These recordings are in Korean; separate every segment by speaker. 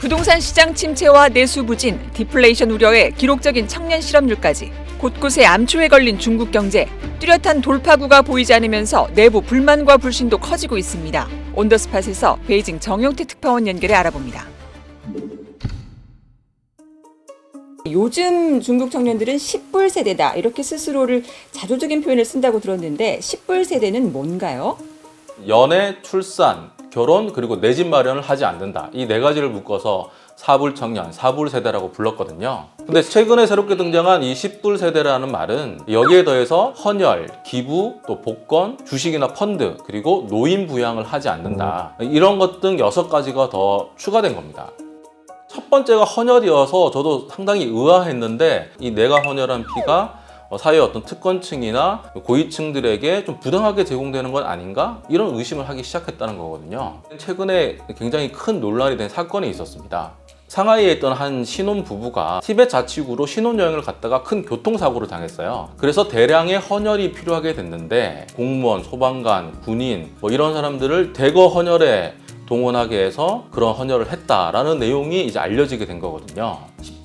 Speaker 1: 부동산 시장 침체와 내수 부진, 디플레이션 우려에 기록적인 청년 실업률까지 곳곳에 암초에 걸린 중국 경제, 뚜렷한 돌파구가 보이지 않으면서 내부 불만과 불신도 커지고 있습니다. 온더스팟에서 베이징 정용태 특파원 연결해 알아봅니다. 요즘 중국 청년들은 10불 세대다 이렇게 스스로를 자조적인 표현을 쓴다고 들었는데 10불 세대는 뭔가요?
Speaker 2: 연애, 출산, 결혼, 그리고 내 집 마련을 하지 않는다. 이 네 가지를 묶어서 4불 청년, 4불 세대라고 불렀거든요. 근데 최근에 새롭게 등장한 이 10불 세대라는 말은 여기에 더해서 헌혈, 기부, 또 복권, 주식이나 펀드, 그리고 노인 부양을 하지 않는다. 이런 것 등 6가지가 더 추가된 겁니다. 첫 번째가 헌혈이어서 저도 상당히 의아했는데 이 내가 헌혈한 피가 사회의 어떤 특권층이나 고위층들에게 좀 부당하게 제공되는 건 아닌가? 이런 의심을 하기 시작했다는 거거든요. 최근에 굉장히 큰 논란이 된 사건이 있었습니다. 상하이에 있던 한 신혼 부부가 티베트 자치구로 신혼여행을 갔다가 큰 교통사고를 당했어요. 그래서 대량의 헌혈이 필요하게 됐는데 공무원, 소방관, 군인 이런 사람들을 대거 헌혈에 동원하게 해서 그런 헌혈을 했다라는 내용이 이제 알려지게 된 거거든요.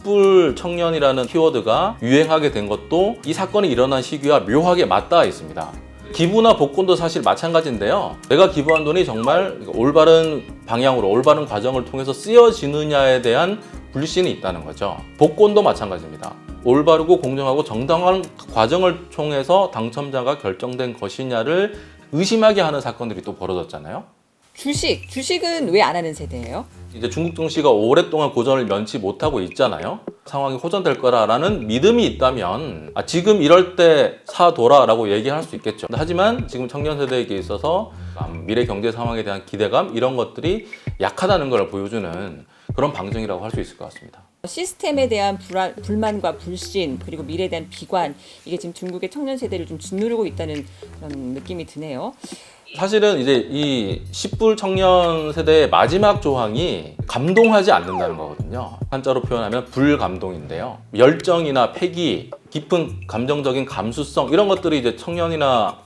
Speaker 2: 10불 청년이라는 키워드가 유행하게 된 것도 이 사건이 일어난 시기와 묘하게 맞닿아 있습니다. 기부나 복권도 사실 마찬가지인데요. 내가 기부한 돈이 정말 올바른 방향으로 올바른 과정을 통해서 쓰여지느냐에 대한 불신이 있다는 거죠. 복권도 마찬가지입니다. 올바르고 공정하고 정당한 과정을 통해서 당첨자가 결정된 것이냐를 의심하게 하는 사건들이 또 벌어졌잖아요.
Speaker 1: 주식은 왜 안 하는 세대예요?
Speaker 2: 이제 중국 증시가 오랫동안 고전을 면치 못하고 있잖아요. 상황이 호전될 거라는 믿음이 있다면 지금 이럴 때 사둬라라고 얘기할 수 있겠죠. 하지만 지금 청년 세대에게 있어서 미래 경제 상황에 대한 기대감 이런 것들이 약하다는 걸 보여주는 그런 방증이라고 할 수 있을 것 같습니다.
Speaker 1: 시스템에 대한 불만과 불신 그리고 미래에 대한 비관 이게 지금 중국의 청년 세대를 좀 짓누르고 있다는 그런 느낌이 드네요.
Speaker 2: 사실은 이제 이 10불 청년 세대의 마지막 조항이 감동하지 않는다는 거거든요. 한자로 표현하면 불감동인데요. 열정이나 패기, 깊은 감정적인 감수성 이런 것들이 이제 청년이나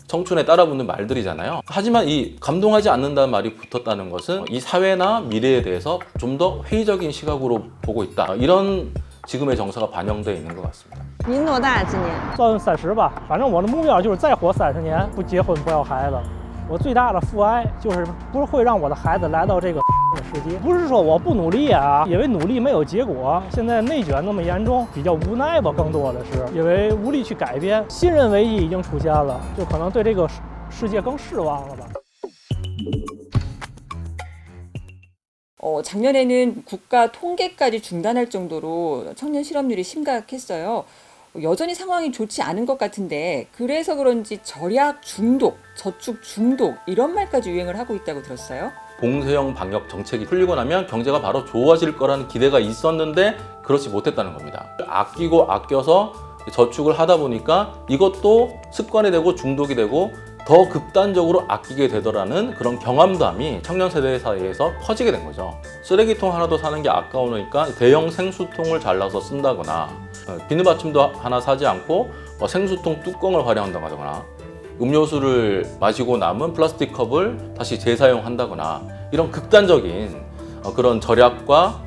Speaker 2: 청춘에 따라붙는 말들이잖아요. 하지만 이 감동하지 않는다는 말이 붙었다는 것은 이 사회나 미래에 대해서 좀 더 회의적인 시각으로 보고 있다. 이런 지금의 정서가 반영되어 있는 것 같습니다.
Speaker 3: 您多大今年？
Speaker 4: 照应30吧，反正我的目标就是再活30年，不结婚不要孩子。我最大的父爱就是不是会让我的孩子来到这个世界，不是说我不努力啊，因为努力没有结果。现在内卷那么严重，比较无奈吧，更多的是因为无力去改变。新人危机已经出现了，就可能对这个世界更失望了吧。
Speaker 1: 작년에는 국가 통계까지 중단할 정도로 청년 실업률이 심각했어요. 여전히 상황이 좋지 않은 것 같은데 그래서 그런지 절약 중독, 저축 중독 이런 말까지 유행을 하고 있다고 들었어요.
Speaker 2: 봉쇄형 방역 정책이 풀리고 나면 경제가 바로 좋아질 거라는 기대가 있었는데 그렇지 못했다는 겁니다. 아끼고 아껴서 저축을 하다 보니까 이것도 습관이 되고 중독이 되고 더 극단적으로 아끼게 되더라는 그런 경험담이 청년 세대 사이에서 퍼지게 된 거죠. 쓰레기통 하나도 사는 게 아까우니까 대형 생수통을 잘라서 쓴다거나 비누받침도 하나 사지 않고 생수통 뚜껑을 활용한다거나 음료수를 마시고 남은 플라스틱 컵을 다시 재사용한다거나 이런 극단적인 그런 절약과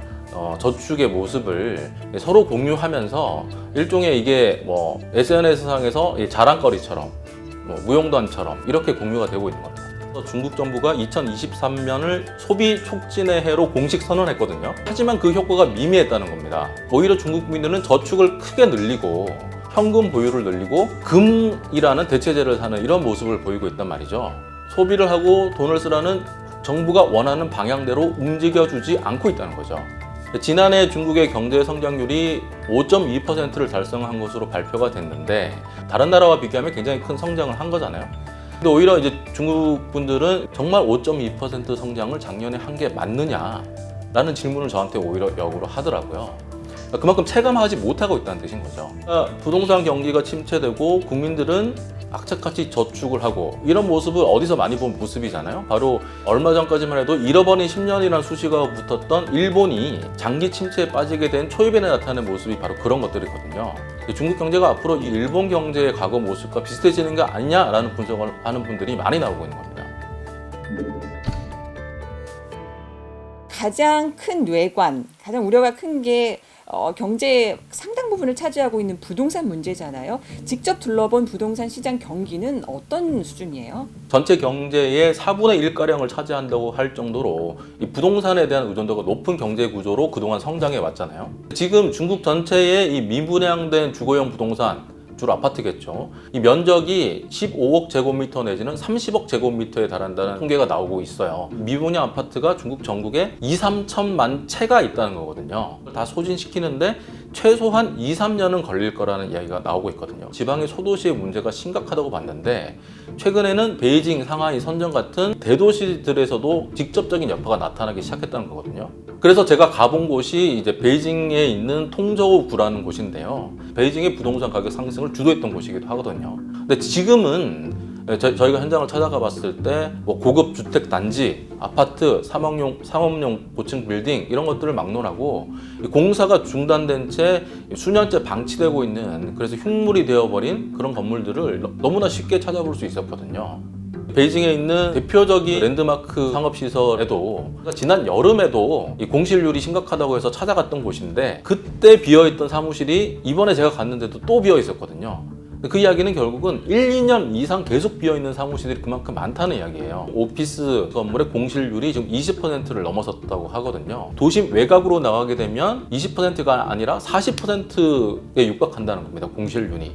Speaker 2: 저축의 모습을 서로 공유하면서 일종의 이게 SNS상에서 자랑거리처럼 무용단처럼 이렇게 공유가 되고 있는 겁니다. 중국 정부가 2023년을 소비 촉진의 해로 공식 선언했거든요. 하지만 그 효과가 미미했다는 겁니다. 오히려 중국 국민들은 저축을 크게 늘리고 현금 보유를 늘리고 금이라는 대체제를 사는 이런 모습을 보이고 있단 말이죠. 소비를 하고 돈을 쓰라는 정부가 원하는 방향대로 움직여주지 않고 있다는 거죠. 지난해 중국의 경제 성장률이 5.2%를 달성한 것으로 발표가 됐는데 다른 나라와 비교하면 굉장히 큰 성장을 한 거잖아요. 근데 오히려 이제 중국 분들은 정말 5.2% 성장을 작년에 한 게 맞느냐 라는 질문을 저한테 오히려 역으로 하더라고요. 그만큼 체감하지 못하고 있다는 뜻인 거죠. 부동산 경기가 침체되고 국민들은 악착같이 저축을 하고 이런 모습을 어디서 많이 본 모습이잖아요. 바로 얼마 전까지만 해도 잃어버린 10년이라는 수식어가 붙었던 일본이 장기 침체에 빠지게 된 초입에 나타나는 모습이 바로 그런 것들이거든요. 중국 경제가 앞으로 이 일본 경제의 과거 모습과 비슷해지는 게 아니냐라는 분석을 하는 분들이 많이 나오고 있는 겁니다.
Speaker 1: 가장 큰 뇌관, 가장 우려가 큰 게 경제의 상당 부분을 차지하고 있는 부동산 문제잖아요. 직접 둘러본 부동산 시장 경기는 어떤 수준이에요?
Speaker 2: 전체 경제의 4분의 1가량을 차지한다고 할 정도로 이 부동산에 대한 의존도가 높은 경제 구조로 그동안 성장해 왔잖아요. 지금 중국 전체의 이 미분양된 주거용 부동산, 주로 아파트겠죠. 이 면적이 15억 제곱미터 내지는 30억 제곱미터에 달한다는 통계가 나오고 있어요. 미분양 아파트가 중국 전국에 2~3천만 채가 있다는 거거든요. 다 소진시키는데 최소한 2~3년은 걸릴 거라는 이야기가 나오고 있거든요. 지방의 소도시의 문제가 심각하다고 봤는데 최근에는 베이징, 상하이, 선전 같은 대도시들에서도 직접적인 여파가 나타나기 시작했다는 거거든요. 그래서 제가 가본 곳이 이제 베이징에 있는 통저우구라는 곳인데요. 베이징의 부동산 가격 상승을 주도했던 곳이기도 하거든요. 근데 지금은 저희가 현장을 찾아가 봤을 때 뭐 고급 주택 단지, 아파트, 상업용 고층 빌딩 이런 것들을 막론하고 공사가 중단된 채 수년째 방치되고 있는, 그래서 흉물이 되어버린 그런 건물들을 너무나 쉽게 찾아볼 수 있었거든요. 베이징에 있는 대표적인 랜드마크 상업시설에도 지난 여름에도 이 공실률이 심각하다고 해서 찾아갔던 곳인데 그때 비어있던 사무실이 이번에 제가 갔는데도 또 비어 있었거든요. 그 이야기는 결국은 1~2년 이상 계속 비어있는 사무실들이 그만큼 많다는 이야기예요. 오피스 건물의 공실률이 지금 20%를 넘어섰다고 하거든요. 도심 외곽으로 나가게 되면 20%가 아니라 40%에 육박한다는 겁니다. 공실률이.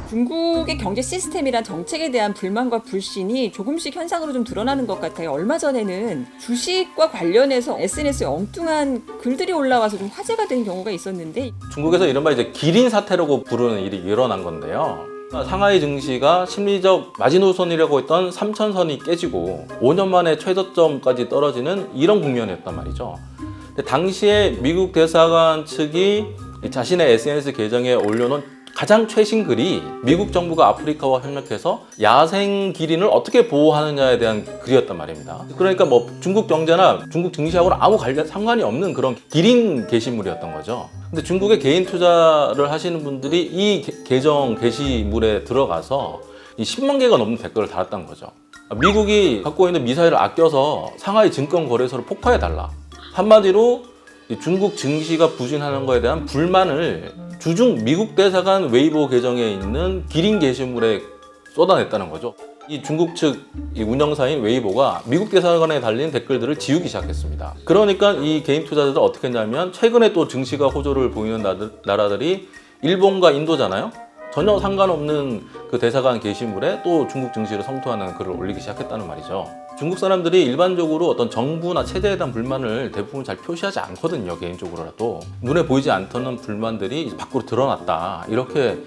Speaker 1: 중국의 경제 시스템이란 정책에 대한 불만과 불신이 조금씩 현상으로 좀 드러나는 것 같아요. 얼마 전에는 주식과 관련해서 SNS에 엉뚱한 글들이 올라와서 좀 화제가 된 경우가 있었는데,
Speaker 2: 중국에서 이른바 이제 기린 사태라고 부르는 일이 일어난 건데요. 상하이 증시가 심리적 마지노선이라고 했던 3,000선이 깨지고 5년 만에 최저점까지 떨어지는 이런 국면이었단 말이죠. 근데 당시에 미국 대사관 측이 자신의 SNS 계정에 올려놓은 가장 최신 글이 미국 정부가 아프리카와 협력해서 야생 기린을 어떻게 보호하느냐에 대한 글이었단 말입니다. 그러니까 뭐 중국 경제나 중국 증시하고는 아무 상관이 없는 그런 기린 게시물이었던 거죠. 근데 중국에 개인 투자를 하시는 분들이 이 계정 게시물에 들어가서 이 10만 개가 넘는 댓글을 달았다는 거죠. 미국이 갖고 있는 미사일을 아껴서 상하이 증권거래소를 폭파해달라. 한마디로 중국 증시가 부진하는 거에 대한 불만을 주중 미국 대사관 웨이보 계정에 있는 기린 게시물에 쏟아냈다는 거죠. 이 중국 측 운영사인 웨이보가 미국 대사관에 달린 댓글들을 지우기 시작했습니다. 그러니까 이 개인 투자자들 어떻게 했냐면 최근에 또 증시가 호조를 보이는 나라들이 일본과 인도잖아요. 전혀 상관없는 그 대사관 게시물에 또 중국 증시를 성토하는 글을 올리기 시작했다는 말이죠. 중국 사람들이 일반적으로 어떤 정부나 체제에 대한 불만을 대부분 잘 표시하지 않거든요. 개인적으로라도 눈에 보이지 않던 불만들이 밖으로 드러났다, 이렇게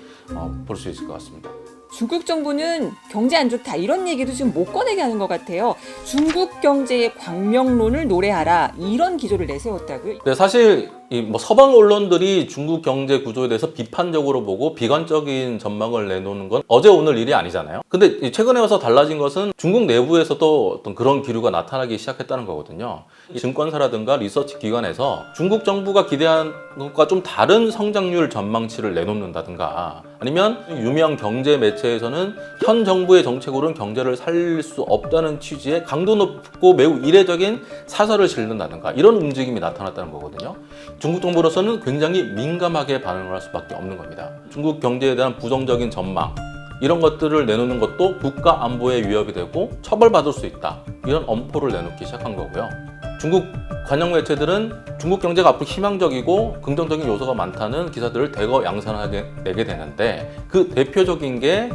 Speaker 2: 볼 수 있을 것 같습니다.
Speaker 1: 중국 정부는 경제 안 좋다 이런 얘기도 지금 못 꺼내게 하는 것 같아요. 중국 경제의 광명론을 노래하라, 이런 기조를 내세웠다고요?
Speaker 2: 네, 사실 뭐 서방 언론들이 중국 경제 구조에 대해서 비판적으로 보고 비관적인 전망을 내놓는 건 어제 오늘 일이 아니잖아요. 근데 최근에 와서 달라진 것은 중국 내부에서도 어떤 그런 기류가 나타나기 시작했다는 거거든요. 증권사라든가 리서치 기관에서 중국 정부가 기대한 것과 좀 다른 성장률 전망치를 내놓는다든가, 아니면 유명 경제 매체에서는 현 정부의 정책으로는 경제를 살릴 수 없다는 취지의 강도 높고 매우 이례적인 사설을 실는다든가, 이런 움직임이 나타났다는 거거든요. 중국 정부로서는 굉장히 민감하게 반응을 할 수밖에 없는 겁니다. 중국 경제에 대한 부정적인 전망, 이런 것들을 내놓는 것도 국가 안보에 위협이 되고 처벌받을 수 있다, 이런 엄포를 내놓기 시작한 거고요. 중국 관영 매체들은 중국 경제가 앞으로 희망적이고 긍정적인 요소가 많다는 기사들을 대거 양산하게 내게 되는데, 그 대표적인 게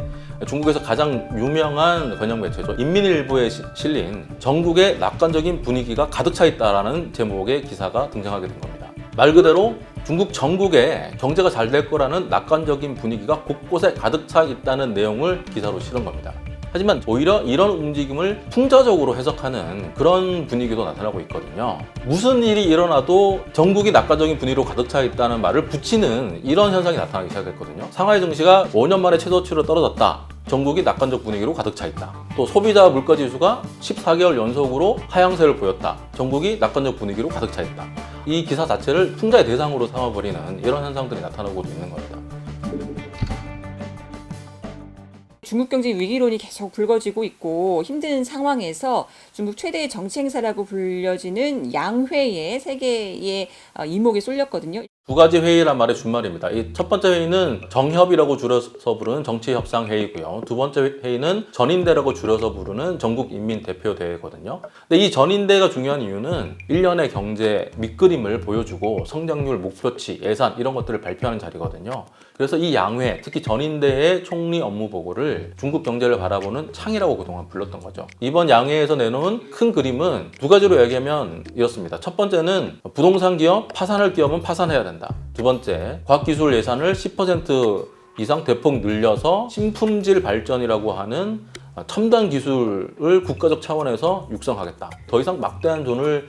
Speaker 2: 중국에서 가장 유명한 관영 매체죠. 인민일보에 실린 전국의 낙관적인 분위기가 가득 차 있다라는 제목의 기사가 등장하게 된 겁니다. 말 그대로 중국 전국에 경제가 잘 될 거라는 낙관적인 분위기가 곳곳에 가득 차 있다는 내용을 기사로 실은 겁니다. 하지만 오히려 이런 움직임을 풍자적으로 해석하는 그런 분위기도 나타나고 있거든요. 무슨 일이 일어나도 전국이 낙관적인 분위기로 가득 차 있다는 말을 붙이는 이런 현상이 나타나기 시작했거든요. 상하이 증시가 5년 만에 최저치로 떨어졌다, 전국이 낙관적 분위기로 가득 차 있다. 또 소비자 물가지수가 14개월 연속으로 하향세를 보였다, 전국이 낙관적 분위기로 가득 차 있다. 이 기사 자체를 풍자의 대상으로 삼아버리는 이런 현상들이 나타나고 있는 겁니다.
Speaker 1: 중국 경제 위기론이 계속 불거지고 있고 힘든 상황에서 중국 최대의 정치 행사라고 불려지는 양회에 세계의 이목이 쏠렸거든요.
Speaker 2: 두 가지 회의란 말의 준말입니다. 이 첫 번째 회의는 정협이라고 줄여서 부르는 정치협상회의고요. 두 번째 회의는 전인대라고 줄여서 부르는 전국인민대표대회거든요. 근데 이 전인대가 중요한 이유는 1년의 경제 밑그림을 보여주고 성장률, 목표치, 예산 이런 것들을 발표하는 자리거든요. 그래서 이 양회, 특히 전인대의 총리 업무 보고를 중국 경제를 바라보는 창이라고 그동안 불렀던 거죠. 이번 양회에서 내놓은 큰 그림은 두 가지로 얘기하면 이렇습니다. 첫 번째는 부동산 기업, 파산할 기업은 파산해야 된다. 두 번째, 과학기술 예산을 10% 이상 대폭 늘려서 신품질 발전이라고 하는 첨단 기술을 국가적 차원에서 육성하겠다. 더 이상 막대한 돈을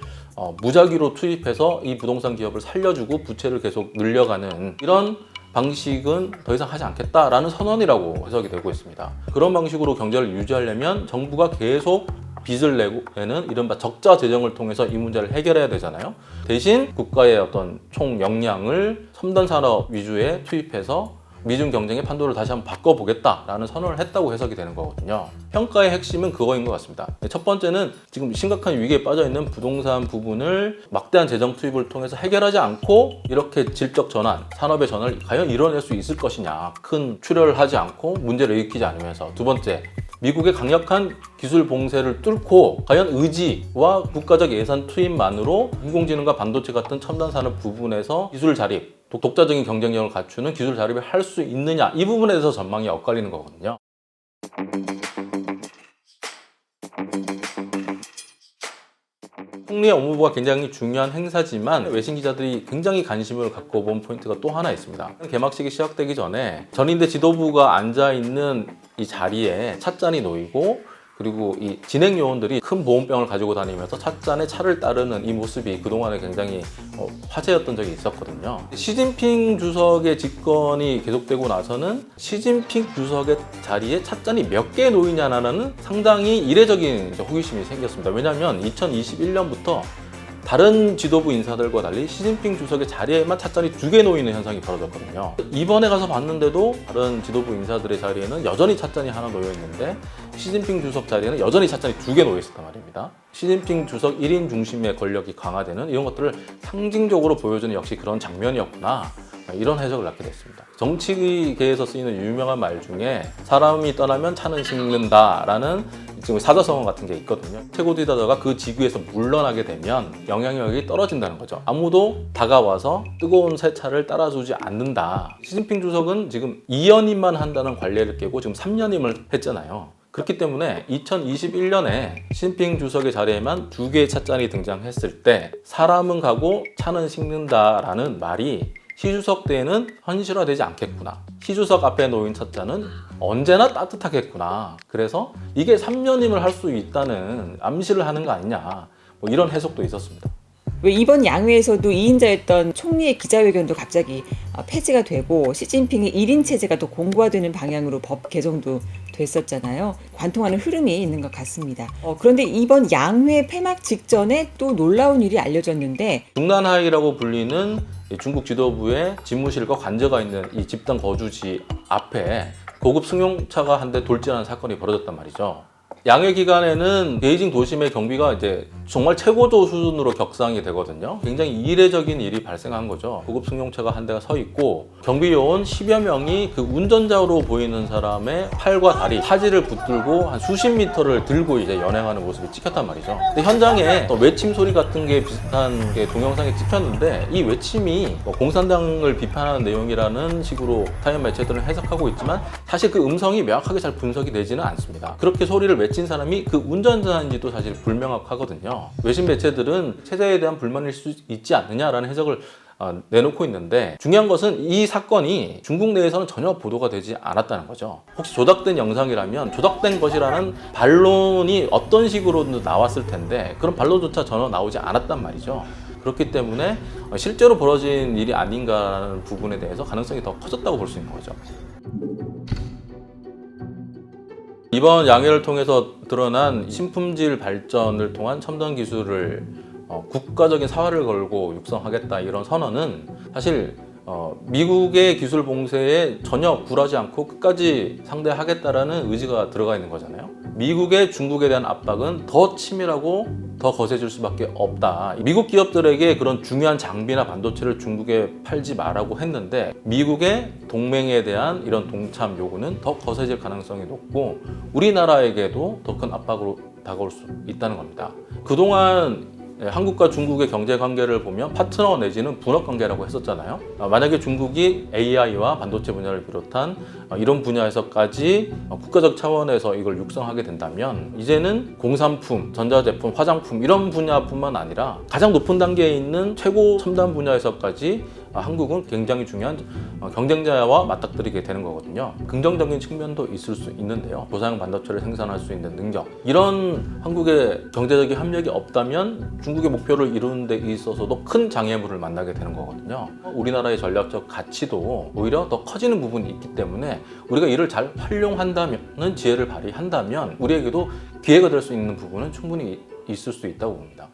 Speaker 2: 무작위로 투입해서 이 부동산 기업을 살려주고 부채를 계속 늘려가는 이런 방식은 더 이상 하지 않겠다라는 선언이라고 해석이 되고 있습니다. 그런 방식으로 경제를 유지하려면 정부가 계속 빚을 내는 이른바 적자 재정을 통해서 이 문제를 해결해야 되잖아요. 대신 국가의 어떤 총 역량을 첨단 산업 위주에 투입해서 미중 경쟁의 판도를 다시 한번 바꿔보겠다라는 선언을 했다고 해석이 되는 거거든요. 평가의 핵심은 그거인 것 같습니다. 첫 번째는 지금 심각한 위기에 빠져있는 부동산 부분을 막대한 재정 투입을 통해서 해결하지 않고 이렇게 질적 전환, 산업의 전환을 과연 이뤄낼 수 있을 것이냐. 큰 출혈을 하지 않고 문제를 일으키지 않으면서. 두 번째, 미국의 강력한 기술 봉쇄를 뚫고 과연 의지와 국가적 예산 투입만으로 인공지능과 반도체 같은 첨단 산업 부분에서 기술 자립, 독자적인 경쟁력을 갖추는 기술 자립을 할 수 있느냐, 이 부분에 대해서 전망이 엇갈리는 거거든요. 총리의 업무부가 굉장히 중요한 행사지만 외신 기자들이 굉장히 관심을 갖고 본 포인트가 또 하나 있습니다. 개막식이 시작되기 전에 전인대 지도부가 앉아있는 이 자리에 찻잔이 놓이고 그리고 이 진행 요원들이 큰 보온병을 가지고 다니면서 찻잔에 차를 따르는 이 모습이 그동안에 굉장히 화제였던 적이 있었거든요. 시진핑 주석의 집권이 계속되고 나서는 시진핑 주석의 자리에 찻잔이 몇 개 놓이냐라는 상당히 이례적인 호기심이 생겼습니다. 왜냐하면 2021년부터 다른 지도부 인사들과 달리 시진핑 주석의 자리에만 찻잔이 2개 놓이는 현상이 벌어졌거든요. 이번에 가서 봤는데도 다른 지도부 인사들의 자리에는 여전히 찻잔이 하나 놓여 있는데 시진핑 주석 자리에는 여전히 찻잔이 2개 놓여 있었단 말입니다. 시진핑 주석 1인 중심의 권력이 강화되는 이런 것들을 상징적으로 보여주는 역시 그런 장면이었구나. 이런 해석을 갖게 됐습니다. 정치계에서 쓰이는 유명한 말 중에 사람이 떠나면 차는 식는다라는 지금 사자성어 같은 게 있거든요. 최고 지도자가 그 직위에서 물러나게 되면 영향력이 떨어진다는 거죠. 아무도 다가와서 뜨거운 새 차를 따라주지 않는다. 시진핑 주석은 지금 2연임만 한다는 관례를 깨고 지금 3연임을 했잖아요. 그렇기 때문에 2021년에 시진핑 주석의 자리에만 2개의 찻잔이 등장했을 때 사람은 가고 차는 식는다라는 말이 시 주석 때에는 현실화되지 않겠구나. 시 주석 앞에 놓인 찻잔은 언제나 따뜻하겠구나. 그래서 이게 3년임을 할 수 있다는 암시를 하는 거 아니냐. 뭐 이런 해석도 있었습니다.
Speaker 1: 왜 이번 양회에서도 2인자였던 총리의 기자회견도 갑자기 폐지가 되고 시진핑의 1인 체제가 더 공고화되는 방향으로 법 개정도 됐었잖아요. 관통하는 흐름이 있는 것 같습니다. 그런데 이번 양회 폐막 직전에 또 놀라운 일이 알려졌는데
Speaker 2: 중난하이라고 불리는 중국 지도부의 집무실과 관저가 있는 이 집단 거주지 앞에 고급 승용차가 한 대 돌진하는 사건이 벌어졌단 말이죠. 양회 기간에는 베이징 도심의 경비가 이제 정말 최고조 수준으로 격상이 되거든요. 굉장히 이례적인 일이 발생한 거죠. 고급 승용차가 한 대가 서 있고 경비 요원 10여 명이 그 운전자로 보이는 사람의 팔과 다리, 사지를 붙들고 한 수십 미터를 들고 이제 연행하는 모습이 찍혔단 말이죠. 근데 현장에 또 외침 소리 같은 게 비슷한 게 동영상에 찍혔는데 이 외침이 공산당을 비판하는 내용이라는 식으로 타임 매체들은 해석하고 있지만 사실 그 음성이 명확하게 잘 분석이 되지는 않습니다. 그렇게 소리를 외친 사람이 그 운전자인지도 사실 불명확하거든요. 외신 매체들은 체제에 대한 불만일 수 있지 않느냐라는 해석을 내놓고 있는데 중요한 것은 이 사건이 중국 내에서는 전혀 보도가 되지 않았다는 거죠. 혹시 조작된 영상이라면 조작된 것이라는 반론이 어떤 식으로든 나왔을 텐데 그런 반론조차 전혀 나오지 않았단 말이죠. 그렇기 때문에 실제로 벌어진 일이 아닌가라는 부분에 대해서 가능성이 더 커졌다고 볼 수 있는 거죠. 이번 양회를 통해서 드러난 신품질 발전을 통한 첨단 기술을 국가적인 사활을 걸고 육성하겠다 이런 선언은 사실 미국의 기술 봉쇄에 전혀 굴하지 않고 끝까지 상대하겠다라는 의지가 들어가 있는 거잖아요. 미국의 중국에 대한 압박은 더 치밀하고 더 거세질 수밖에 없다. 미국 기업들에게 그런 중요한 장비나 반도체를 중국에 팔지 말라고 했는데 미국의 동맹에 대한 이런 동참 요구는 더 거세질 가능성이 높고 우리나라에게도 더 큰 압박으로 다가올 수 있다는 겁니다. 그동안 한국과 중국의 경제 관계를 보면 파트너 내지는 분업 관계라고 했었잖아요. 만약에 중국이 AI와 반도체 분야를 비롯한 이런 분야에서까지 국가적 차원에서 이걸 육성하게 된다면 이제는 공산품, 전자제품, 화장품 이런 분야뿐만 아니라 가장 높은 단계에 있는 최고 첨단 분야에서까지 한국은 굉장히 중요한 경쟁자와 맞닥뜨리게 되는 거거든요. 긍정적인 측면도 있을 수 있는데요. 고사양 반도체를 생산할 수 있는 능력, 이런 한국의 경제적인 협력이 없다면 중국의 목표를 이루는 데 있어서도 큰 장애물을 만나게 되는 거거든요. 우리나라의 전략적 가치도 오히려 더 커지는 부분이 있기 때문에 우리가 이를 잘 활용한다면, 지혜를 발휘한다면 우리에게도 기회가 될 수 있는 부분은 충분히 있을 수 있다고 봅니다.